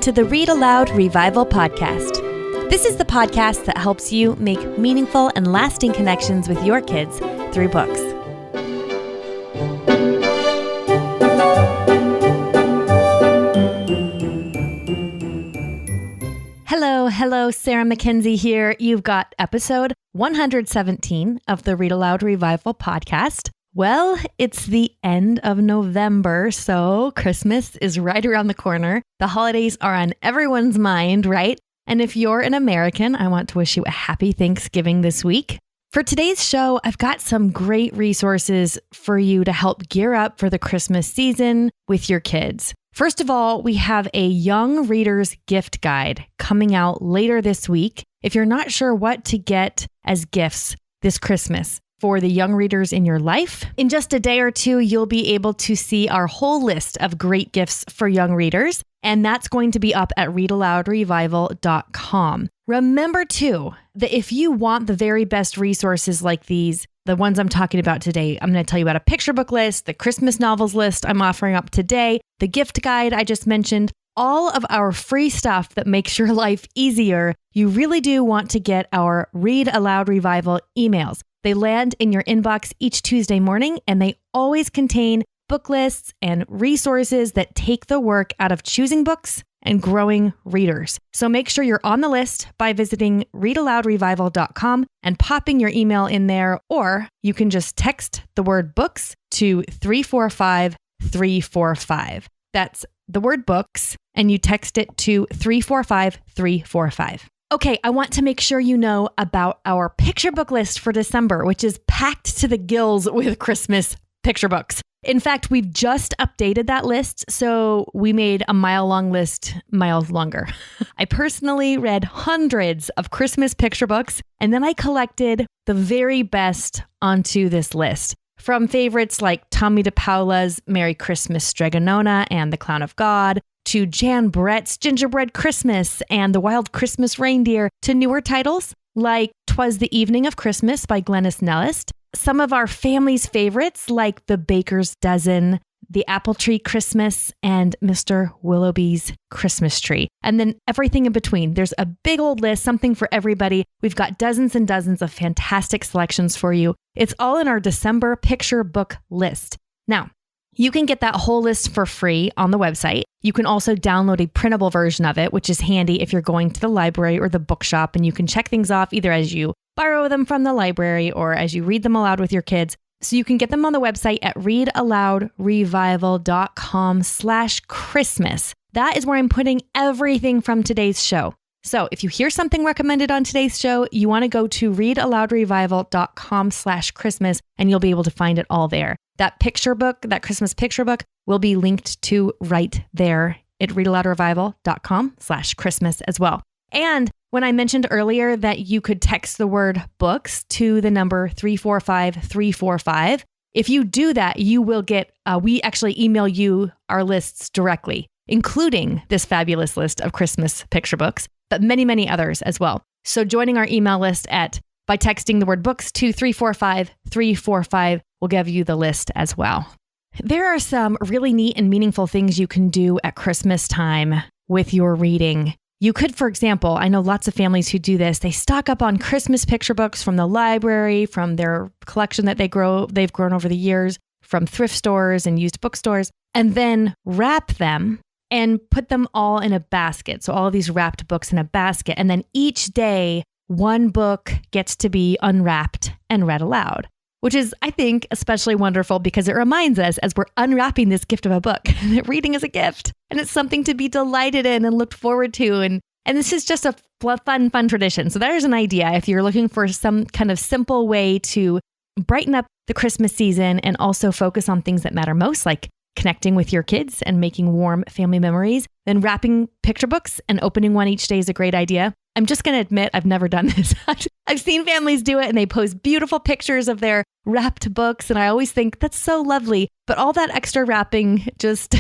to the Read-Aloud Revival podcast. This is the podcast that helps you make meaningful and lasting connections with your kids through books. Hello, Sarah Mackenzie here. You've got episode 117 of the Read-Aloud Revival podcast. Well, it's the end of November, so Christmas is right around the corner. The holidays are on everyone's mind, right? And if you're an American, I want to wish you a happy Thanksgiving this week. For today's show, I've got some great resources for you to help gear up for the Christmas season with your kids. First of all, we have a young reader's gift guide coming out later this week. If you're not sure what to get as gifts this Christmas for the young readers in your life, in just a day or two, you'll be able to see our whole list of great gifts for young readers. And that's going to be up at readaloudrevival.com. Remember too, that if you want the very best resources like these, the ones I'm talking about today, I'm going to tell you about a picture book list, the Christmas novels list I'm offering up today, the gift guide I just mentioned, all of our free stuff that makes your life easier. You really do want to get our Read Aloud Revival emails. They land in your inbox each Tuesday morning, and they always contain book lists and resources that take the work out of choosing books and growing readers. So make sure you're on the list by visiting readaloudrevival.com and popping your email in there, or you can just text the word books to 345-345. That's the word books, and you text it to 345-345. Okay, I want to make sure you know about our picture book list for December, which is packed to the gills with Christmas picture books. In fact, we've just updated that list, so we made a mile-long list miles longer. I personally read hundreds of Christmas picture books, and then I collected the very best onto this list. From favorites like Tommy DePaola's Merry Christmas Stregonona and The Clown of God, to Jan Brett's Gingerbread Christmas and The Wild Christmas Reindeer, to newer titles like 'Twas the Evening of Christmas by Glenys Nellist, some of our family's favorites like The Baker's Dozen, The Apple Tree Christmas, and Mr. Willoughby's Christmas Tree. And then everything in between. There's a big old list, something for everybody. We've got dozens and dozens of fantastic selections for you. It's all in our December picture book list. Now, you can get that whole list for free on the website. You can also download a printable version of it, which is handy if you're going to the library or the bookshop, and you can check things off either as you borrow them from the library or as you read them aloud with your kids. So you can get them on the website at readaloudrevival.com/Christmas. That is where I'm putting everything from today's show. So if you hear something recommended on today's show, you want to go to readaloudrevival.com/Christmas, and you'll be able to find it all there. That picture book, that Christmas picture book, will be linked to right there at readaloudrevival.com/Christmas as well. And when I mentioned earlier that you could text the word books to the number 345-345, if you do that, you will get, we actually email you our lists directly, including this fabulous list of Christmas picture books, but many, many others as well. So joining our email list by texting the word books to 345-345 will give you the list as well. There are some really neat and meaningful things you can do at Christmas time with your reading. You could, for example, I know lots of families who do this. They stock up on Christmas picture books from the library, from their collection that they've grown over the years, from thrift stores and used bookstores, and then wrap them and put them all in a basket. So all of these wrapped books in a basket. And then each day, one book gets to be unwrapped and read aloud, which is, I think, especially wonderful because it reminds us as we're unwrapping this gift of a book that reading is a gift and it's something to be delighted in and looked forward to. And this is just a fun tradition. So there's an idea if you're looking for some kind of simple way to brighten up the Christmas season and also focus on things that matter most, like connecting with your kids and making warm family memories, then wrapping picture books and opening one each day is a great idea. I'm just going to admit I've never done this. I've seen families do it and they post beautiful pictures of their wrapped books. And I always think that's so lovely. But all that extra wrapping just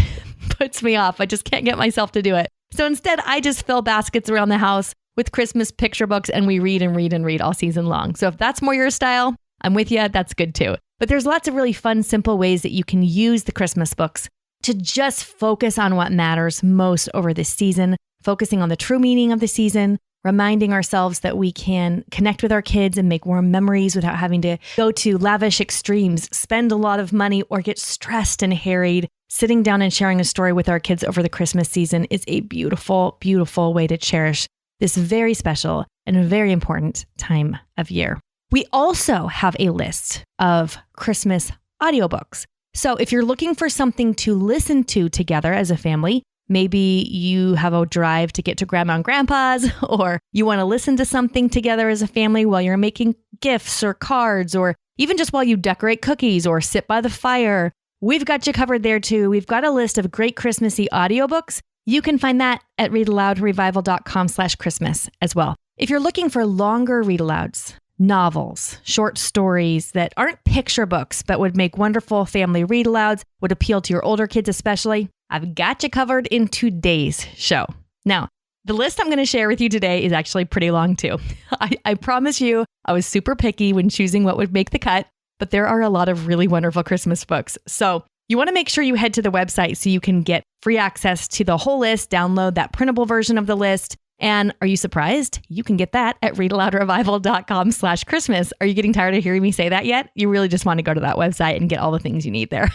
puts me off. I just can't get myself to do it. So instead, I just fill baskets around the house with Christmas picture books and we read and read and read all season long. So if that's more your style, I'm with you. That's good too. But there's lots of really fun, simple ways that you can use the Christmas books to just focus on what matters most over this season. focusing on the true meaning of the season, reminding ourselves that we can connect with our kids and make warm memories without having to go to lavish extremes, spend a lot of money, or get stressed and harried. Sitting down and sharing a story with our kids over the Christmas season is a beautiful, beautiful way to cherish this very special and very important time of year. We also have a list of Christmas audiobooks. So if you're looking for something to listen to together as a family, maybe you have a drive to get to grandma and grandpa's, or you want to listen to something together as a family while you're making gifts or cards, or even just while you decorate cookies or sit by the fire, we've got you covered there too. We've got a list of great Christmassy audiobooks. You can find that at readaloudrevival.com/Christmas as well. If you're looking for longer read-alouds, novels, short stories that aren't picture books, but would make wonderful family read-alouds, would appeal to your older kids especially, I've got you covered in today's show. Now, the list I'm going to share with you today is actually pretty long too. I promise you, I was super picky when choosing what would make the cut, but there are a lot of really wonderful Christmas books. So you want to make sure you head to the website so you can get free access to the whole list, download that printable version of the list. And are you surprised? You can get that at readaloudrevival.com/Christmas. Are you getting tired of hearing me say that yet? You really just want to go to that website and get all the things you need there.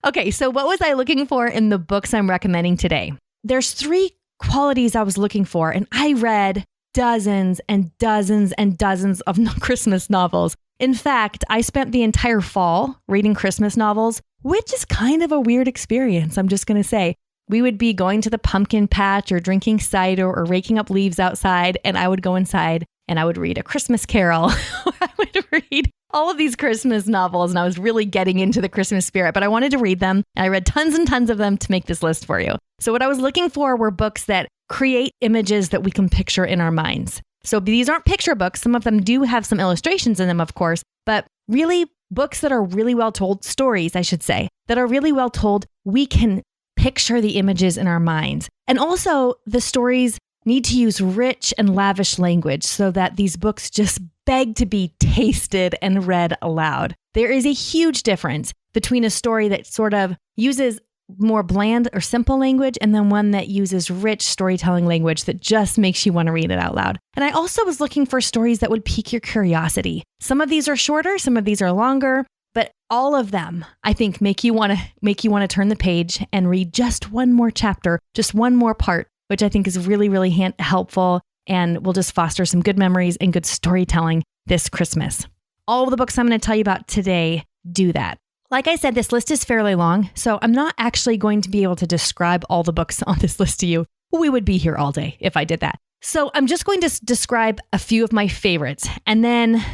Okay, so what was I looking for in the books I'm recommending today? There's 3 qualities I was looking for, and I read dozens and dozens and dozens of Christmas novels. In fact, I spent the entire fall reading Christmas novels, which is kind of a weird experience, I'm just going to say. We would be going to the pumpkin patch or drinking cider or raking up leaves outside, and I would go inside and I would read A Christmas Carol, or I would read all of these Christmas novels, and I was really getting into the Christmas spirit, but I wanted to read them, and I read tons and tons of them to make this list for you. So what I was looking for were books that create images that we can picture in our minds. So these aren't picture books. Some of them do have some illustrations in them, of course, but really books that are really well told, stories, I should say, that are really well told. We can picture the images in our minds. And also the stories need to use rich and lavish language so that these books just beg to be tasted and read aloud. There is a huge difference between a story that sort of uses more bland or simple language and then one that uses rich storytelling language that just makes you want to read it out loud. And I also was looking for stories that would pique your curiosity. Some of these are shorter, some of these are longer, but all of them, I think, make you want to turn the page and read just one more chapter, just one more part, which I think is really, really helpful and will just foster some good memories and good storytelling this Christmas. All of the books I'm going to tell you about today do that. Like I said, this list is fairly long, so I'm not actually going to be able to describe all the books on this list to you. We would be here all day if I did that. So I'm just going to describe a few of my favorites, and then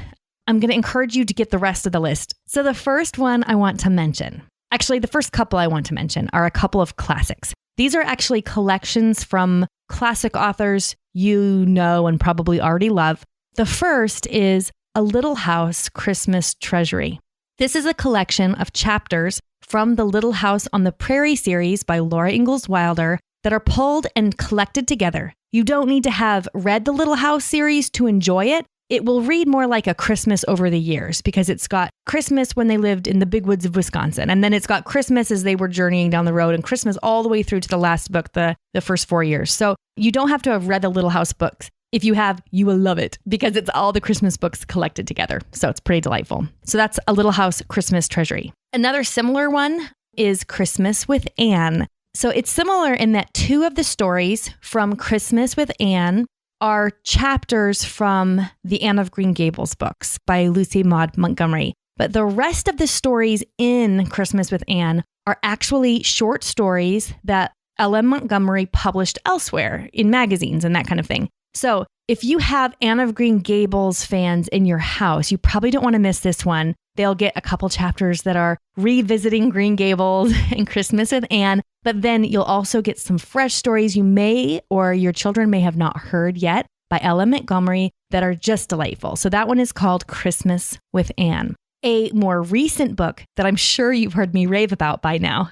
I'm going to encourage you to get the rest of the list. So the first one I want to mention, actually the first couple I want to mention are a couple of classics. These are actually collections from classic authors you know and probably already love. The first is A Little House Christmas Treasury. This is a collection of chapters from the Little House on the Prairie series by Laura Ingalls Wilder that are pulled and collected together. You don't need to have read the Little House series to enjoy it. It will read more like a Christmas over the years because it's got Christmas when they lived in the big woods of Wisconsin. And then it's got Christmas as they were journeying down the road and Christmas all the way through to the last book, the first 4 years. So you don't have to have read the Little House books. If you have, you will love it because it's all the Christmas books collected together. So it's pretty delightful. So that's A Little House Christmas Treasury. Another similar one is Christmas with Anne. So it's similar in that 2 of the stories from Christmas with Anne are chapters from the Anne of Green Gables books by Lucy Maud Montgomery. But the rest of the stories in Christmas with Anne are actually short stories that L.M. Montgomery published elsewhere in magazines and that kind of thing. So if you have Anne of Green Gables fans in your house, you probably don't want to miss this one. They'll get a couple chapters that are revisiting Green Gables and Christmas with Anne, but then you'll also get some fresh stories you may or your children may have not heard yet by L.M. Montgomery that are just delightful. So that one is called Christmas with Anne. A more recent book that I'm sure you've heard me rave about by now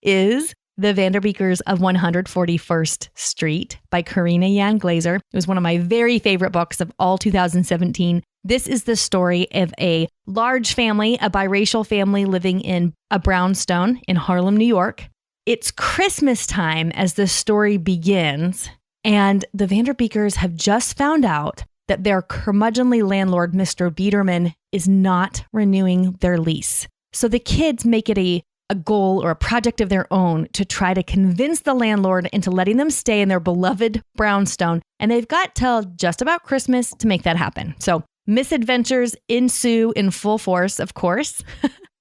is The Vanderbeekers of 141st Street by Karina Yan Glaser. It was one of my very favorite books of all 2017. This is the story of a large family, a biracial family living in a brownstone in Harlem, New York. It's Christmas time as the story begins, and the Vanderbeekers have just found out that their curmudgeonly landlord, Mr. Biederman, is not renewing their lease. So the kids make it a goal or a project of their own to try to convince the landlord into letting them stay in their beloved brownstone. And they've got till just about Christmas to make that happen. So misadventures ensue in full force, of course.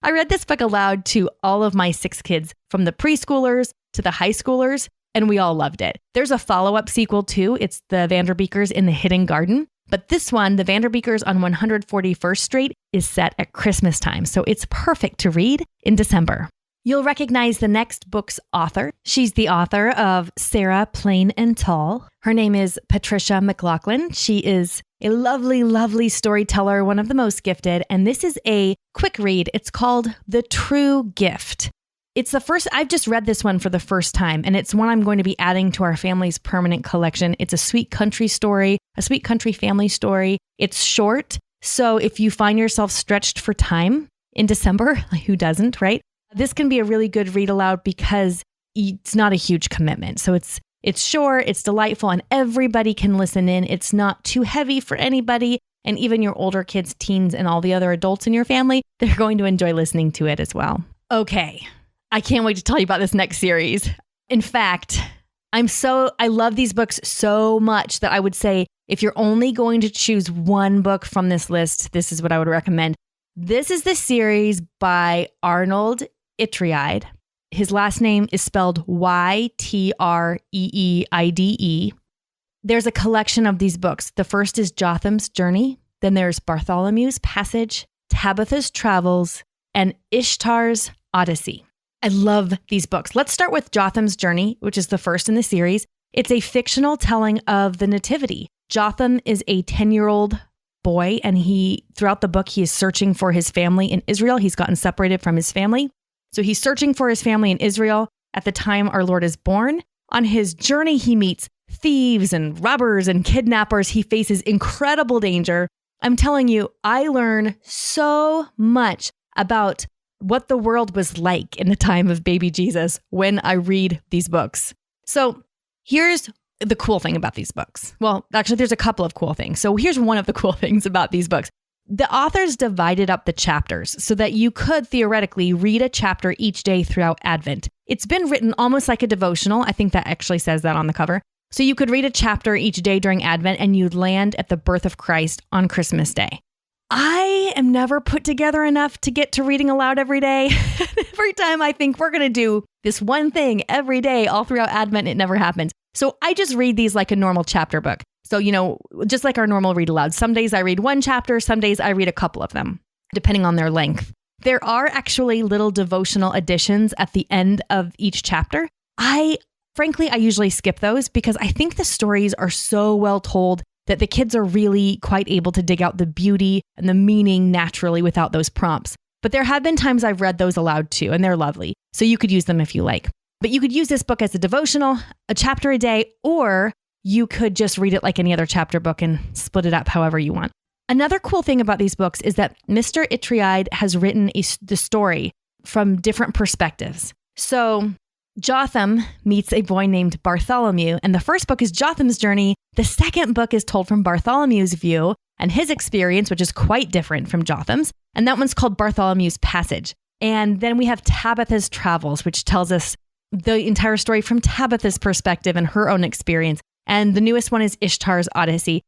I read this book aloud to all of my 6 kids, from the preschoolers to the high schoolers, and we all loved it. There's a follow-up sequel too. It's The Vanderbeekers in the Hidden Garden. But this one, The Vanderbeekers on 141st Street, is set at Christmas time. So it's perfect to read in December. You'll recognize the next book's author. She's the author of Sarah, Plain and Tall. Her name is Patricia McLaughlin. She is a lovely, lovely storyteller, one of the most gifted. And this is a quick read. It's called The True Gift. It's the first, I've just read this one for the first time, and it's one I'm going to be adding to our family's permanent collection. It's a sweet country story, a sweet country family story. It's short. So if you find yourself stretched for time in December, who doesn't, right? This can be a really good read aloud because it's not a huge commitment. So it's short, it's delightful, and everybody can listen in. It's not too heavy for anybody. And even your older kids, teens, and all the other adults in your family, they're going to enjoy listening to it as well. Okay, I can't wait to tell you about this next series. In fact, I love these books so much that I would say if you're only going to choose one book from this list, this is what I would recommend. This is the series by Arnold Itreide. His last name is spelled Ytreeide. There's a collection of these books. The first is Jotham's Journey. Then there's Bartholomew's Passage, Tabitha's Travels, and Ishtar's Odyssey. I love these books. Let's start with Jotham's Journey, which is the first in the series. It's a fictional telling of the Nativity. Jotham is a 10-year-old boy, and throughout the book, he is searching for his family in Israel. He's gotten separated from his family. So he's searching for his family in Israel at the time our Lord is born. On his journey, he meets thieves and robbers and kidnappers. He faces incredible danger. I'm telling you, I learn so much about what the world was like in the time of baby Jesus when I read these books. So here's the cool thing about these books. Well, actually, there's a couple of cool things. So here's one of the cool things about these books. The authors divided up the chapters so that you could theoretically read a chapter each day throughout Advent. It's been written almost like a devotional. I think that actually says that on the cover. So you could read a chapter each day during Advent and you'd land at the birth of Christ on Christmas Day. I am never put together enough to get to reading aloud every day. Every time I think we're going to do this one thing every day all throughout Advent, it never happens. So I just read these like a normal chapter book. So, just like our normal read aloud. Some days I read one chapter, some days I read a couple of them, depending on their length. There are actually little devotional additions at the end of each chapter. Frankly, I usually skip those because I think the stories are so well told that the kids are really quite able to dig out the beauty and the meaning naturally without those prompts. But there have been times I've read those aloud too, and they're lovely. So you could use them if you like. But you could use this book as a devotional, a chapter a day, or you could just read it like any other chapter book and split it up however you want. Another cool thing about these books is that Mr. Itreide has written the story from different perspectives. So Jotham meets a boy named Bartholomew, and the first book is Jotham's Journey. The second book is told from Bartholomew's view and his experience, which is quite different from Jotham's, and that one's called Bartholomew's Passage. And then we have Tabitha's Travels, which tells us the entire story from Tabitha's perspective and her own experience. And the newest one is Ishtar's Odyssey.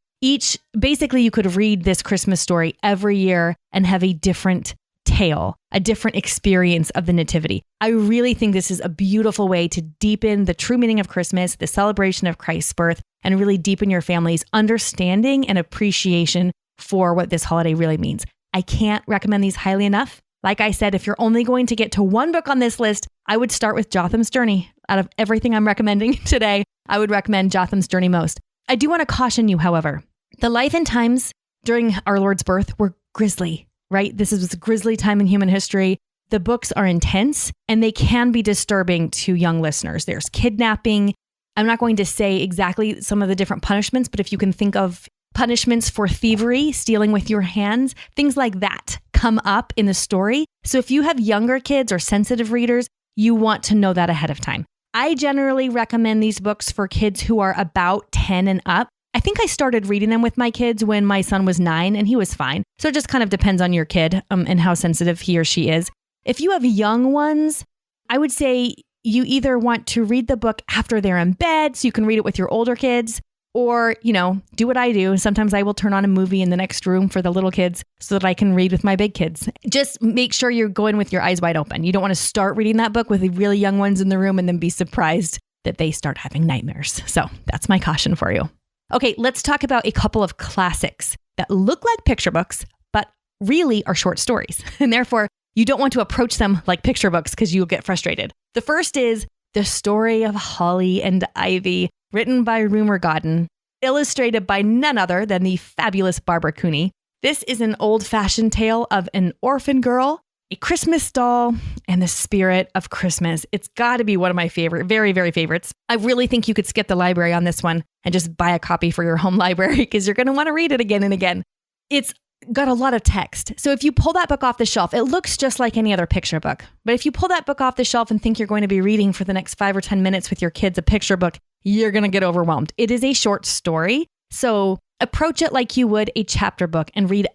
Basically, you could read this Christmas story every year and have a different tale, a different experience of the Nativity. I really think this is a beautiful way to deepen the true meaning of Christmas, the celebration of Christ's birth, and really deepen your family's understanding and appreciation for what this holiday really means. I can't recommend these highly enough. Like I said, if you're only going to get to one book on this list, I would start with Jotham's Journey. Out of everything I'm recommending today, I would recommend Jotham's Journey most. I do want to caution you, however, the life and times during our Lord's birth were grisly, right? This is a grisly time in human history. The books are intense and they can be disturbing to young listeners. There's kidnapping. I'm not going to say exactly some of the different punishments, but if you can think of punishments for thievery, stealing with your hands, things like that come up in the story. So if you have younger kids or sensitive readers, you want to know that ahead of time. I generally recommend these books for kids who are about 10 and up. I think I started reading them with my kids when my son was 9 and he was fine. So it just kind of depends on your kid and how sensitive he or she is. If you have young ones, I would say you either want to read the book after they're in bed so you can read it with your older kids, or, do what I do. Sometimes I will turn on a movie in the next room for the little kids so that I can read with my big kids. Just make sure you're going with your eyes wide open. You don't want to start reading that book with the really young ones in the room and then be surprised that they start having nightmares. So that's my caution for you. Okay, let's talk about a couple of classics that look like picture books, but really are short stories. And therefore, you don't want to approach them like picture books because you'll get frustrated. The first is The Story of Holly and Ivy, written by Rumer Godden, illustrated by none other than the fabulous Barbara Cooney. This is an old-fashioned tale of an orphan girl, a Christmas doll, and the spirit of Christmas. It's got to be one of my favorite, very, very favorites. I really think you could skip the library on this one and just buy a copy for your home library because you're going to want to read it again and again. It's got a lot of text. So if you pull that book off the shelf, it looks just like any other picture book. But if you pull that book off the shelf and think you're going to be reading for the next 5 or 10 minutes with your kids a picture book, you're going to get overwhelmed. It is a short story. So approach it like you would a chapter book and read,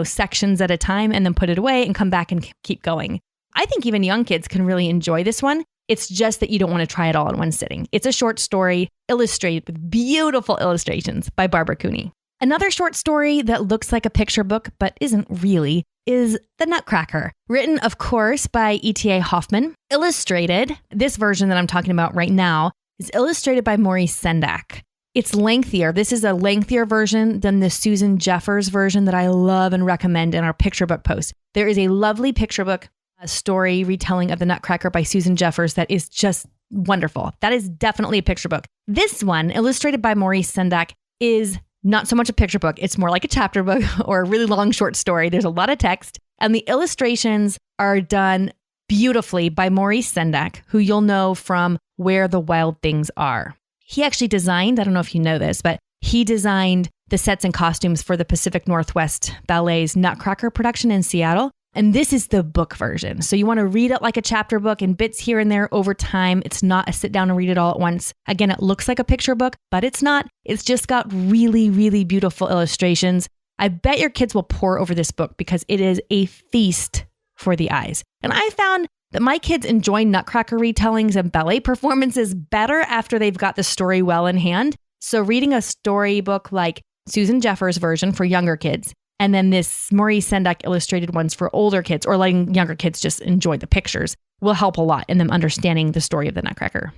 sections at a time and then put it away and come back and keep going. I think even young kids can really enjoy this one. It's just that you don't want to try it all in one sitting. It's a short story illustrated with beautiful illustrations by Barbara Cooney. Another short story that looks like a picture book but isn't really is The Nutcracker, written, of course, by E.T.A. Hoffman. Illustrated, this version that I'm talking about right now, is illustrated by Maurice Sendak. It's lengthier. This is a lengthier version than the Susan Jeffers version that I love and recommend in our picture book post. There is a lovely picture book story retelling of The Nutcracker by Susan Jeffers that is just wonderful. That is definitely a picture book. This one, illustrated by Maurice Sendak, is not so much a picture book. It's more like a chapter book or a really long short story. There's a lot of text, and the illustrations are done beautifully by Maurice Sendak, who you'll know from Where the Wild Things Are. He actually designed, I don't know if you know this, but he designed the sets and costumes for the Pacific Northwest Ballet's Nutcracker production in Seattle. And this is the book version. So you want to read it like a chapter book in bits here and there over time. It's not a sit down and read it all at once. Again, it looks like a picture book, but it's not. It's just got really, really beautiful illustrations. I bet your kids will pore over this book because it is a feast for the eyes. And I found that my kids enjoy Nutcracker retellings and ballet performances better after they've got the story well in hand. So reading a storybook like Susan Jeffers' version for younger kids, and then this Maurice Sendak illustrated ones for older kids, or letting younger kids just enjoy the pictures, will help a lot in them understanding the story of the Nutcracker.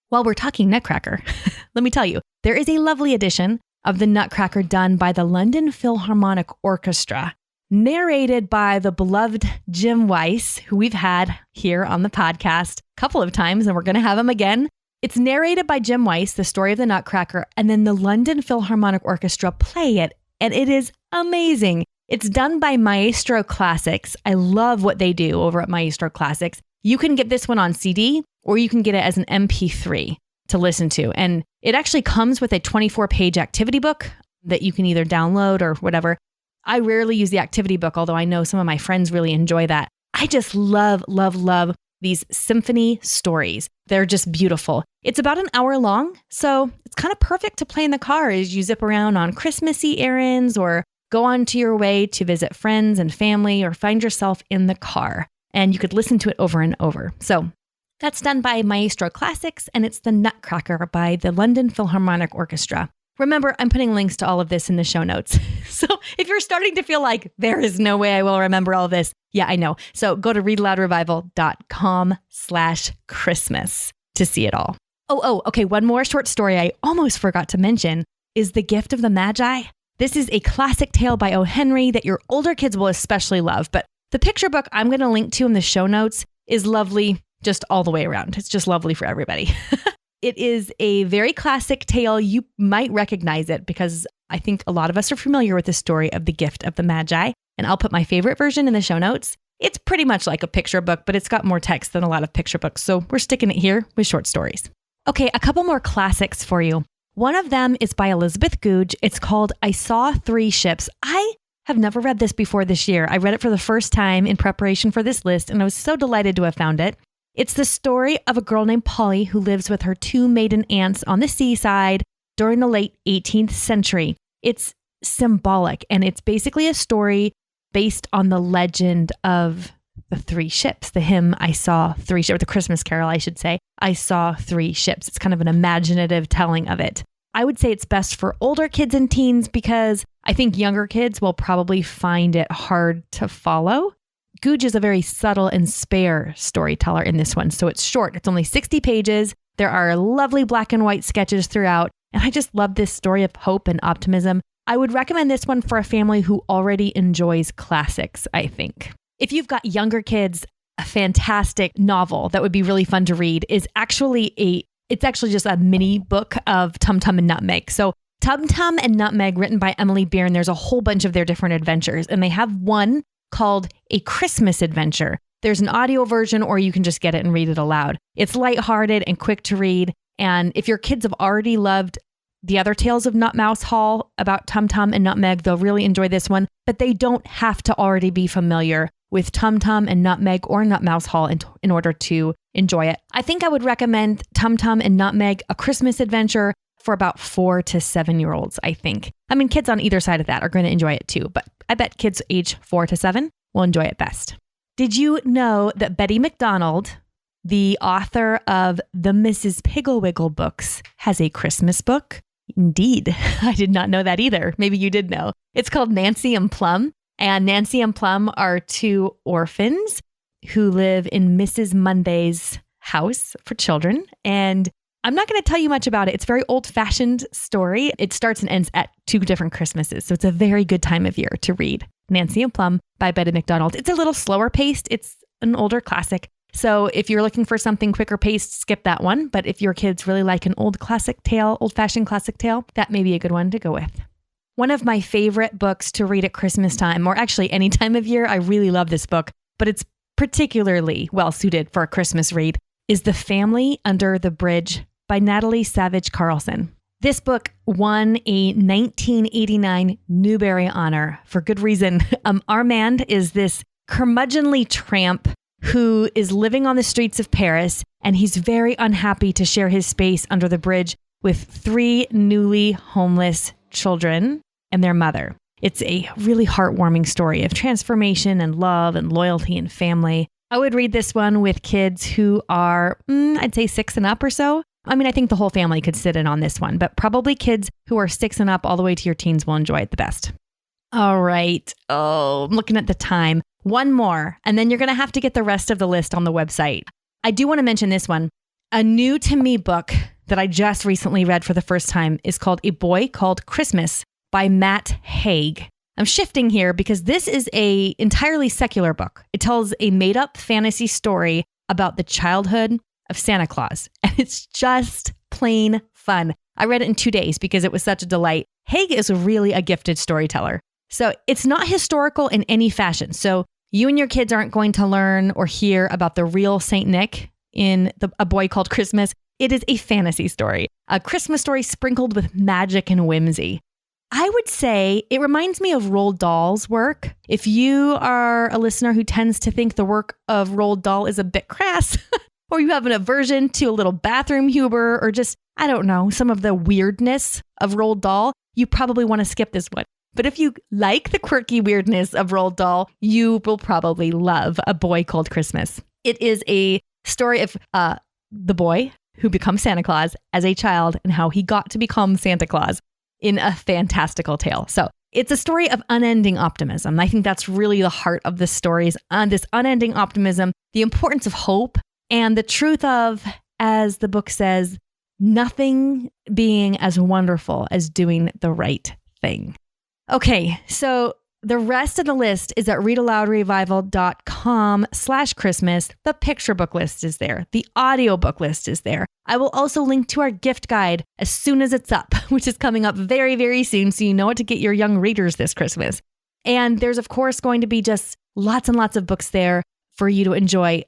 While we're talking Nutcracker, let me tell you, there is a lovely edition of the Nutcracker done by the London Philharmonic Orchestra, narrated by the beloved Jim Weiss, who we've had here on the podcast a couple of times, and we're going to have him again. It's narrated by Jim Weiss, the story of the Nutcracker, and then the London Philharmonic Orchestra play it, and it is amazing. It's done by Maestro Classics. I love what they do over at Maestro Classics. You can get this one on CD, or you can get it as an MP3 to listen to. And it actually comes with a 24-page activity book that you can either download or whatever. I rarely use the activity book, although I know some of my friends really enjoy that. I just love, love, love these symphony stories. They're just beautiful. It's about an hour long, so it's kind of perfect to play in the car as you zip around on Christmassy errands or go on to your way to visit friends and family or find yourself in the car. And you could listen to it over and over. So that's done by Maestro Classics, and it's The Nutcracker by the London Philharmonic Orchestra. Remember, I'm putting links to all of this in the show notes. So if you're starting to feel like there is no way I will remember all of this, yeah, I know. So go to readaloudrevival.com/Christmas to see it all. Okay. One more short story I almost forgot to mention is The Gift of the Magi. This is a classic tale by O. Henry that your older kids will especially love. But the picture book I'm going to link to in the show notes is lovely just all the way around. It's just lovely for everybody. It is a very classic tale. You might recognize it because I think a lot of us are familiar with the story of The Gift of the Magi. And I'll put my favorite version in the show notes. It's pretty much like a picture book, but it's got more text than a lot of picture books. So we're sticking it here with short stories. Okay, a couple more classics for you. One of them is by Elizabeth Goudge. It's called I Saw Three Ships. I have never read this before this year. I read it for the first time in preparation for this list, and I was so delighted to have found it. It's the story of a girl named Polly who lives with her two maiden aunts on the seaside during the late 18th century. It's symbolic, and it's basically a story based on the legend of the three ships, the hymn, I saw three ships, or the Christmas carol, I should say, I saw three ships. It's kind of an imaginative telling of it. I would say it's best for older kids and teens because I think younger kids will probably find it hard to follow. Googe is a very subtle and spare storyteller in this one, so it's short. It's only 60 pages. There are lovely black and white sketches throughout, and I just love this story of hope and optimism. I would recommend this one for a family who already enjoys classics, I think. If you've got younger kids, a fantastic novel that would be really fun to read is actually just a mini book of Tum Tum and Nutmeg. So Tum Tum and Nutmeg, written by Emily Byrne, there's a whole bunch of their different adventures, and they have one called A Christmas Adventure. There's an audio version, or you can just get it and read it aloud. It's lighthearted and quick to read, and if your kids have already loved the other tales of Nutmouse Hall about Tum Tum and Nutmeg, they'll really enjoy this one, but they don't have to already be familiar with Tum Tum and Nutmeg or Nutmouse Hall in order to enjoy it. I think I would recommend Tum Tum and Nutmeg, A Christmas Adventure, for about 4 to 7-year-olds, I think. I mean, kids on either side of that are going to enjoy it too, but I bet kids age 4 to 7 will enjoy it best. Did you know that Betty McDonald, the author of the Mrs. Pigglewiggle books, has a Christmas book? Indeed. I did not know that either. Maybe you did know. It's called Nancy and Plum. And Nancy and Plum are two orphans who live in Mrs. Monday's house for children. And I'm not going to tell you much about it. It's a very old-fashioned story. It starts and ends at 2 different Christmases. So it's a very good time of year to read Nancy and Plum by Betty McDonald. It's a little slower paced. It's an older classic. So if you're looking for something quicker paced, skip that one. But if your kids really like an old-fashioned classic tale, that may be a good one to go with. One of my favorite books to read at Christmas time, or actually any time of year, I really love this book, but it's particularly well suited for a Christmas read, is The Family Under the Bridge by Natalie Savage Carlson. This book won a 1989 Newbery honor for good reason. Armand is this curmudgeonly tramp who is living on the streets of Paris, and he's very unhappy to share his space under the bridge with 3 newly homeless children and their mother. It's a really heartwarming story of transformation and love and loyalty and family. I would read this one with kids who are, I'd say 6 and up or so. I mean, I think the whole family could sit in on this one, but probably kids who are 6 and up all the way to your teens will enjoy it the best. All right. Oh, I'm looking at the time. One more, and then you're going to have to get the rest of the list on the website. I do want to mention this one. A new to me book that I just recently read for the first time is called A Boy Called Christmas by Matt Haig. I'm shifting here because this is a entirely secular book. It tells a made-up fantasy story about the childhood of Santa Claus, and it's just plain fun. I read it in 2 days because it was such a delight. Haig is really a gifted storyteller. So it's not historical in any fashion. So you and your kids aren't going to learn or hear about the real Saint Nick in A Boy Called Christmas. It is a fantasy story, a Christmas story sprinkled with magic and whimsy. I would say it reminds me of Roald Dahl's work. If you are a listener who tends to think the work of Roald Dahl is a bit crass, or you have an aversion to a little bathroom humor, or just, I don't know, some of the weirdness of Roald Dahl, you probably want to skip this one. But if you like the quirky weirdness of Roald Dahl, you will probably love A Boy Called Christmas. It is a story of the boy who becomes Santa Claus as a child and how he got to become Santa Claus in a fantastical tale. So it's a story of unending optimism. I think that's really the heart of the stories, on this unending optimism, the importance of hope, and the truth of, as the book says, nothing being as wonderful as doing the right thing. Okay, so the rest of the list is at readaloudrevival.com/Christmas. The picture book list is there. The audiobook list is there. I will also link to our gift guide as soon as it's up, which is coming up very, very soon, so you know what to get your young readers this Christmas. And there's, of course, going to be just lots and lots of books there for you to enjoy.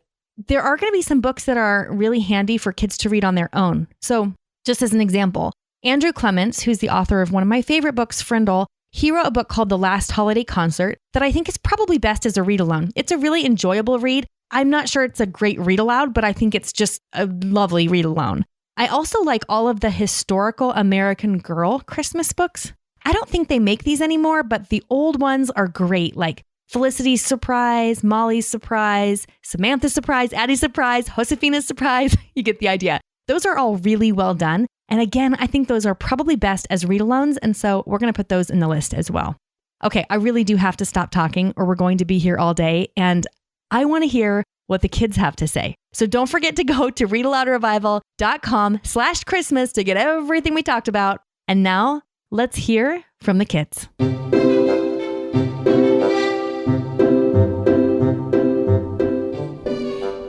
There are going to be some books that are really handy for kids to read on their own. So just as an example, Andrew Clements, who's the author of one of my favorite books, Frindle, he wrote a book called The Last Holiday Concert that I think is probably best as a read alone. It's a really enjoyable read, I'm not sure it's a great read aloud, but I think it's just a lovely read alone. I also like all of the historical American Girl Christmas books. I don't think they make these anymore, but the old ones are great, like Felicity's Surprise, Molly's Surprise, Samantha's Surprise, Addie's Surprise, Josefina's Surprise. You get the idea. Those are all really well done. And again, I think those are probably best as read-alongs, and so we're going to put those in the list as well. Okay, I really do have to stop talking or we're going to be here all day, and I want to hear what the kids have to say. So don't forget to go to readaloudrevival.com/Christmas to get everything we talked about. And now let's hear from the kids.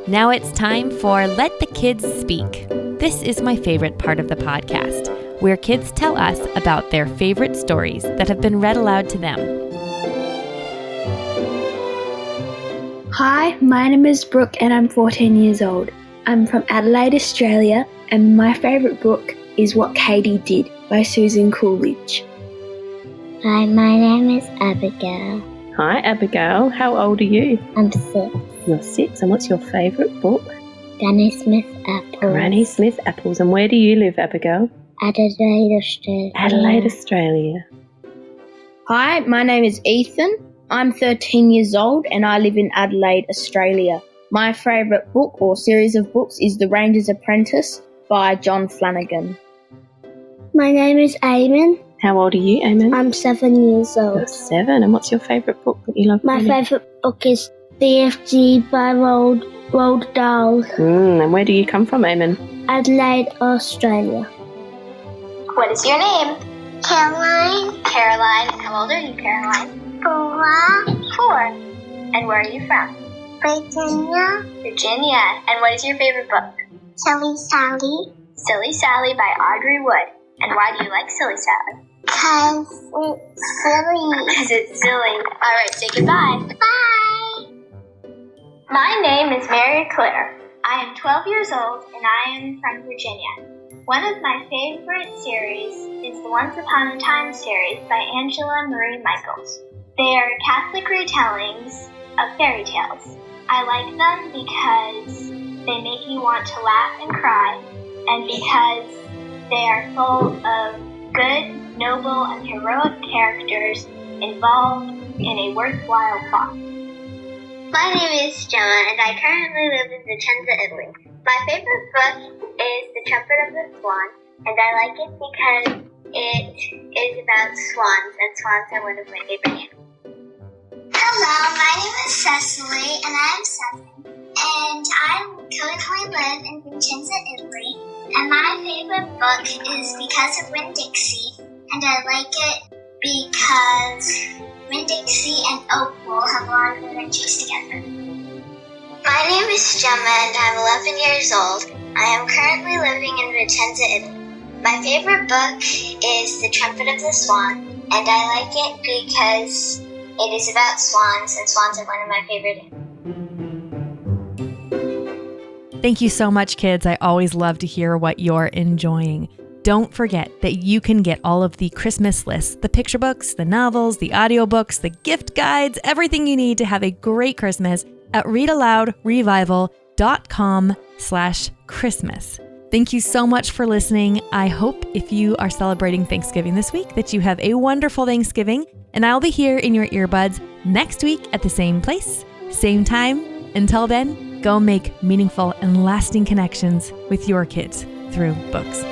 Now it's time for Let the Kids Speak. This is my favorite part of the podcast, where kids tell us about their favorite stories that have been read aloud to them. Hi, my name is Brooke and I'm 14 years old. I'm from Adelaide, Australia, and my favourite book is What Katie Did by Susan Coolidge. Hi, my name is Abigail. Hi Abigail, how old are you? I'm 6. You're 6, and what's your favourite book? Granny Smith Apples. Granny Smith Apples. And where do you live, Abigail? Adelaide, Australia. Adelaide, Australia. Hi, my name is Ethan. I'm 13 years old and I live in Adelaide, Australia. My favourite book or series of books is The Ranger's Apprentice by John Flanagan. My name is Eamon. How old are you, Eamon? I'm 7 years old. You're 7, and what's your favourite book that you love? My favourite book is BFG by Roald Dahl. And where do you come from, Eamon? Adelaide, Australia. What is your name? Caroline. Caroline. And how old are you, Caroline? 4. 4. And where are you from? Virginia. Virginia. And what is your favorite book? Silly Sally. Silly Sally by Audrey Wood. And why do you like Silly Sally? Because it's silly. Because it's silly. All right, say goodbye. Bye. My name is Mary Claire. I am 12 years old and I am from Virginia. One of my favorite series is the Once Upon a Time series by Angela Marie Michaels. They are Catholic retellings of fairy tales. I like them because they make you want to laugh and cry, and because they are full of good, noble, and heroic characters involved in a worthwhile plot. My name is Gemma, and I currently live in Vicenza, Italy. My favorite book is The Trumpet of the Swan, and I like it because it is about swans, and swans are one of my favorite animals. Hello, my name is Cecily, and I am 7, and I currently live in Vicenza, Italy, and my favorite book is Because of Winn-Dixie, and I like it because Winn-Dixie and Opal have a lot of adventures together. My name is Gemma, and I'm 11 years old. I am currently living in Vicenza, Italy. My favorite book is The Trumpet of the Swan, and I like it because it is about swans, and swans are one of my favorite animals. Thank you so much, kids. I always love to hear what you're enjoying. Don't forget that you can get all of the Christmas lists, the picture books, the novels, the audiobooks, the gift guides, everything you need to have a great Christmas at readaloudrevival.com/Christmas. Thank you so much for listening. I hope if you are celebrating Thanksgiving this week that you have a wonderful Thanksgiving, and I'll be here in your earbuds next week at the same place, same time. Until then, go make meaningful and lasting connections with your kids through books.